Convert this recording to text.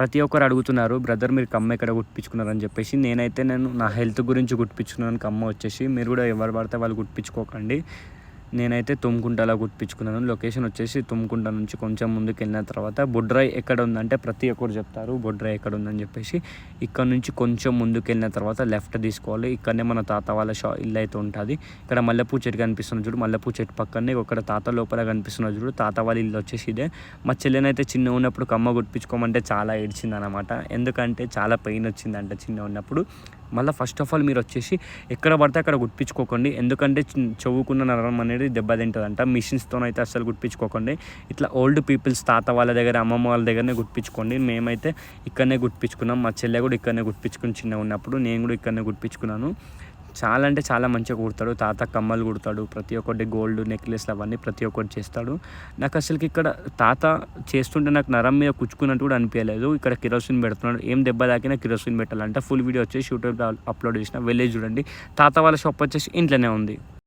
ప్రతి ఒక్కరు అడుగుతున్నారు, బ్రదర్ మీరు కమ్మ ఎక్కడ కుట్టించుకున్నారని చెప్పేసి. నేను నా హెల్త్ గురించి కుట్టించుకున్నాను కమ్మ వచ్చేసి. మీరు కూడా ఎవరు పడితే వాళ్ళు కుట్టించుకోకండి. నేనైతే తుమ్కుంటలో కుట్టించుకున్నాను. లొకేషన్ వచ్చేసి తుమ్కుంట నుంచి కొంచెం ముందుకు వెళ్ళిన తర్వాత బొడ్రాయి ఎక్కడ ఉందంటే ప్రతి ఒక్కరు చెప్తారు బొడ్రాయి ఎక్కడ ఉందని చెప్పేసి. ఇక్కడ నుంచి కొంచెం ముందుకు వెళ్ళిన తర్వాత లెఫ్ట్ తీసుకోవాలి. ఇక్కడనే మన తాత వాళ్ళ ఇల్లు అయితే ఉంటుంది. ఇక్కడ మల్లెపూ చెట్టు కనిపిస్తున్న చూడు, మల్లెపూ చెట్టు పక్కనే ఒక తాత లోపల కనిపిస్తున్న చూడు, తాత వాళ్ళ ఇల్లు వచ్చేసి ఇదే. మా చెల్లెనైతే చిన్న ఉన్నప్పుడు కమ్మ కుట్టించుకోమంటే చాలా ఏడ్చింది అనమాట. ఎందుకంటే చాలా పెయిన్ వచ్చిందంట చిన్న ఉన్నప్పుడు. మళ్ళీ ఫస్ట్ ఆఫ్ ఆల్ మీరు వచ్చేసి ఎక్కడ పడితే అక్కడ కుట్టించుకోకండి. ఎందుకంటే చదువుకున్న నరం అనేది దెబ్బతింటుందంట. మిషన్స్తో అయితే అస్సలు కుట్టించుకోకండి. ఇట్లా ఓల్డ్ పీపుల్స్ తాత వాళ్ళ దగ్గర అమ్మమ్మ వాళ్ళ దగ్గరనే కుట్టించుకోండి. మేమైతే ఇక్కడనే కుట్టించుకున్నాం. మా చెల్లె కూడా ఇక్కడనే కుట్టించుకుని చిన్న ఉన్నప్పుడు. నేను కూడా ఇక్కడనే కుట్టించుకున్నాను. చాలా అంటే చాలా మంచిగా కుడతాడు తాత. కమ్మలు కుడతాడు, ప్రతి ఒక్కటి గోల్డ్ నెక్లెస్లు అవన్నీ ప్రతి ఒక్కటి చేస్తాడు. నాకు అసలుకి ఇక్కడ తాత చేస్తుంటే నాకు నరం మీద కుచ్చుకున్నట్టు కూడా అనిపించలేదు. ఇక్కడ కిరోసిన్ పెడుతున్నాడు. ఏం దెబ్బ తాకినా కిరోసిన్ పెట్టాలంటే ఫుల్ వీడియో వచ్చేసి యూట్యూబ్లో అప్లోడ్ చేసిన, వెళ్ళేది చూడండి. తాత వాళ్ళ షాప్ వచ్చేసి ఇంట్లోనే ఉంది.